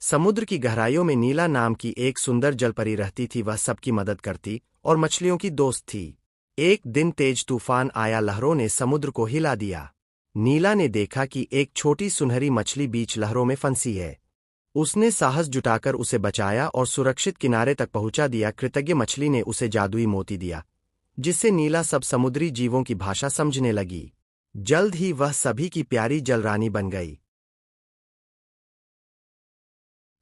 समुद्र की गहराइयों में नीला नाम की एक सुंदर जलपरी रहती थी। वह सबकी मदद करती और मछलियों की दोस्त थी। एक दिन तेज तूफान आया, लहरों ने समुद्र को हिला दिया। नीला ने देखा कि एक छोटी सुनहरी मछली बीच लहरों में फंसी है। उसने साहस जुटाकर उसे बचाया और सुरक्षित किनारे तक पहुंचा दिया। कृतज्ञ मछली ने उसे जादुई मोती दिया, जिससे नीला सब समुद्री जीवों की भाषा समझने लगी। जल्द ही वह सभी की प्यारी जलरानी बन गई।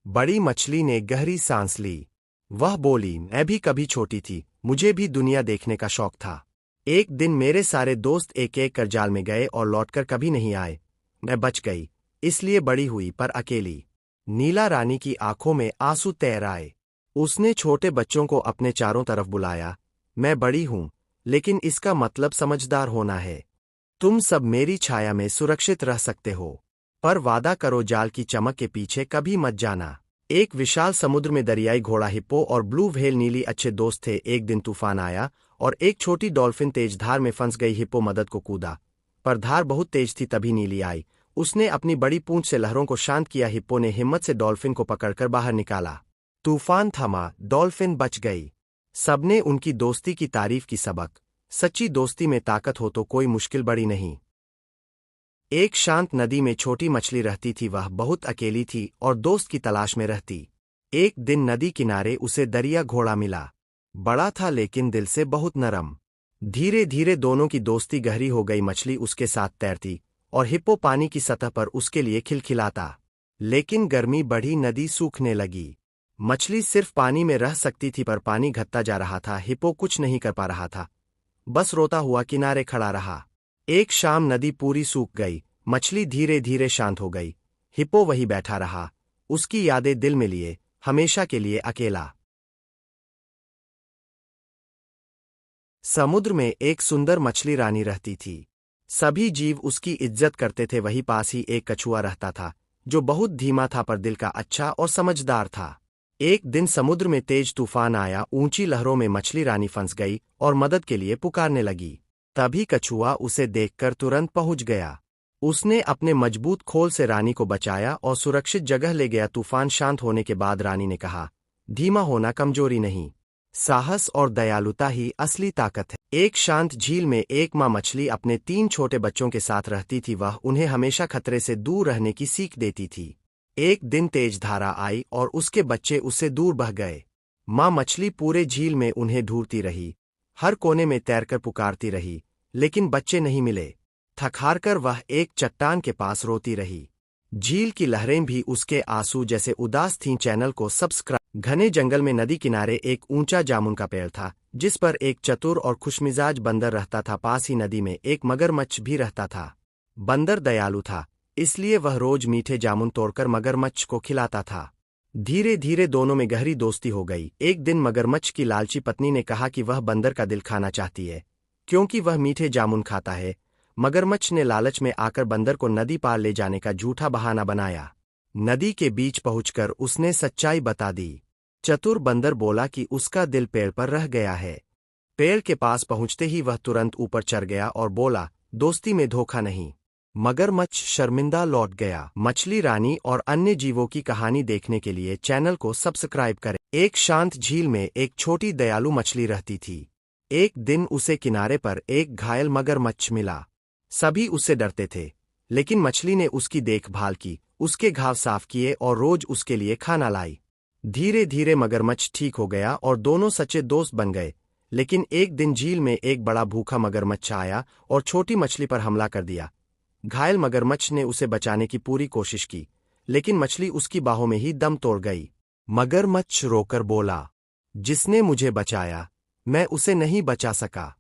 बड़ी मछली ने गहरी सांस ली। वह बोली, मैं भी कभी छोटी थी, मुझे भी दुनिया देखने का शौक था। एक दिन मेरे सारे दोस्त एक एक कर जाल में गए और लौटकर कभी नहीं आए। मैं बच गई, इसलिए बड़ी हुई, पर अकेली। नीला रानी की आंखों में आंसू तैर आए। उसने छोटे बच्चों को अपने चारों तरफ बुलाया। मैं बड़ी हूं, लेकिन इसका मतलब समझदार होना है। तुम सब मेरी छाया में सुरक्षित रह सकते हो, पर वादा करो जाल की चमक के पीछे कभी मत जाना। एक विशाल समुद्र में दरियाई घोड़ा हिप्पो और ब्लू व्हेल नीली अच्छे दोस्त थे। एक दिन तूफान आया और एक छोटी डॉल्फिन तेज धार में फंस गई। हिप्पो मदद को कूदा, पर धार बहुत तेज थी। तभी नीली आई। उसने अपनी बड़ी पूंछ से लहरों को शांत किया। हिप्पो ने हिम्मत से डॉल्फिन को पकड़कर बाहर निकाला। तूफान थमा, डॉल्फिन बच गई। सबने उनकी दोस्ती की तारीफ की। सबक, सच्ची दोस्ती में ताकत हो तो कोई मुश्किल बड़ी नहीं। एक शांत नदी में छोटी मछली रहती थी। वह बहुत अकेली थी और दोस्त की तलाश में रहती। एक दिन नदी किनारे उसे दरिया घोड़ा मिला। बड़ा था लेकिन दिल से बहुत नरम। धीरे धीरे दोनों की दोस्ती गहरी हो गई। मछली उसके साथ तैरती और हिप्पो पानी की सतह पर उसके लिए खिलखिलाता। लेकिन गर्मी बढ़ी, नदी सूखने लगी। मछली सिर्फ पानी में रह सकती थी, पर पानी घटता जा रहा था। हिप्पो कुछ नहीं कर पा रहा था, बस रोता हुआ किनारे खड़ा रहा। एक शाम नदी पूरी सूख गई। मछली धीरे धीरे शांत हो गई। हिप्पो वहीं बैठा रहा, उसकी यादें दिल में लिए, हमेशा के लिए अकेला। समुद्र में एक सुंदर मछली रानी रहती थी। सभी जीव उसकी इज्जत करते थे। वहीं पास ही एक कछुआ रहता था, जो बहुत धीमा था पर दिल का अच्छा और समझदार था। एक दिन समुद्र में तेज तूफान आया। ऊंची लहरों में मछली रानी फंस गई और मदद के लिए पुकारने लगी। तभी कछुआ उसे देखकर तुरंत पहुंच गया। उसने अपने मजबूत खोल से रानी को बचाया और सुरक्षित जगह ले गया। तूफान शांत होने के बाद रानी ने कहा, धीमा होना कमजोरी नहीं, साहस और दयालुता ही असली ताकत है। एक शांत झील में एक माँ मछली अपने 3 छोटे बच्चों के साथ रहती थी। वह उन्हें हमेशा खतरे से दूर रहने की सीख देती थी। एक दिन तेज धारा आई और उसके बच्चे उससे दूर बह गए। माँ मछली पूरे झील में उन्हें ढूंढती रही, हर कोने में तैरकर पुकारती रही, लेकिन बच्चे नहीं मिले। थक-हार कर वह एक चट्टान के पास रोती रही। झील की लहरें भी उसके आंसू जैसे उदास थीं। चैनल को सब्सक्राइब। घने जंगल में नदी किनारे एक ऊंचा जामुन का पेड़ था, जिस पर एक चतुर और खुशमिजाज बंदर रहता था। पास ही नदी में एक मगरमच्छ भी रहता था। बंदर दयालु था, इसलिए वह रोज मीठे जामुन तोड़कर मगरमच्छ को खिलाता था। धीरे धीरे दोनों में गहरी दोस्ती हो गई। एक दिन मगरमच्छ की लालची पत्नी ने कहा कि वह बंदर का दिल खाना चाहती है, क्योंकि वह मीठे जामुन खाता है। मगरमच्छ ने लालच में आकर बंदर को नदी पार ले जाने का झूठा बहाना बनाया। नदी के बीच पहुंचकर उसने सच्चाई बता दी। चतुर बंदर बोला कि उसका दिल पेड़ पर रह गया है। पेड़ के पास पहुंचते ही वह तुरंत ऊपर चढ़ गया और बोला, दोस्ती में धोखा नहीं। मगरमच्छ शर्मिंदा लौट गया। मछली रानी और अन्य जीवों की कहानी देखने के लिए चैनल को सब्सक्राइब करें। एक शांत झील में एक छोटी दयालु मछली रहती थी। एक दिन उसे किनारे पर एक घायल मगरमच्छ मिला। सभी उससे डरते थे, लेकिन मछली ने उसकी देखभाल की, उसके घाव साफ किए और रोज उसके लिए खाना लाई। धीरे धीरे मगरमच्छ ठीक हो गया और दोनों सच्चे दोस्त बन गए। लेकिन एक दिन झील में एक बड़ा भूखा मगरमच्छ आया और छोटी मछली पर हमला कर दिया। घायल मगरमच्छ ने उसे बचाने की पूरी कोशिश की, लेकिन मछली उसकी बाहों में ही दम तोड़ गई। मगरमच्छ रोकर बोला, जिसने मुझे बचाया, मैं उसे नहीं बचा सका।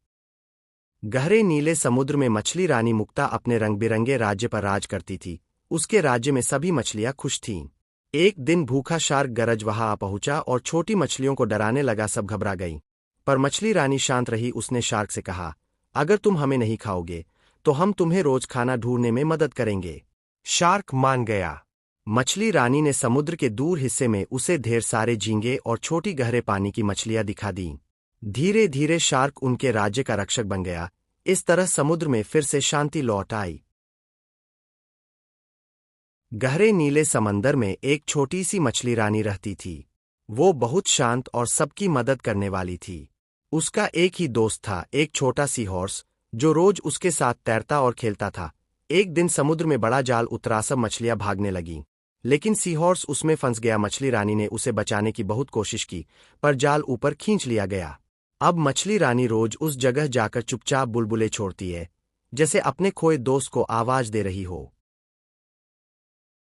गहरे नीले समुद्र में मछली रानी मुक्ता अपने रंग बिरंगे राज्य पर राज करती थी। उसके राज्य में सभी मछलियां खुश थीं। एक दिन भूखा शार्क गरज वहां आ पहुंचा और छोटी मछलियों को डराने लगा। सब घबरा गईं, पर मछली रानी शांत रही। उसने शार्क से कहा, अगर तुम हमें नहीं खाओगे तो हम तुम्हें रोज खाना ढूंढने में मदद करेंगे। शार्क मान गया। मछली रानी ने समुद्र के दूर हिस्से में उसे ढेर सारे झींगे और छोटी गहरे पानी की मछलियां दिखा दीं। धीरे धीरे शार्क उनके राज्य का रक्षक बन गया। इस तरह समुद्र में फिर से शांति लौट आई। गहरे नीले समंदर में एक छोटी सी मछली रानी रहती थी। वो बहुत शांत और सबकी मदद करने वाली थी। उसका एक ही दोस्त था, एक छोटा सी हॉर्स, जो रोज उसके साथ तैरता और खेलता था। एक दिन समुद्र में बड़ा जाल उतरा, सब मछलियां भागने लगीं। लेकिन सी हॉर्स उसमें फंस गया। मछली रानी ने उसे बचाने की बहुत कोशिश की, पर जाल ऊपर खींच लिया गया। अब मछली रानी रोज उस जगह जाकर चुपचाप बुलबुले छोड़ती है, जैसे अपने खोए दोस्त को आवाज दे रही हो।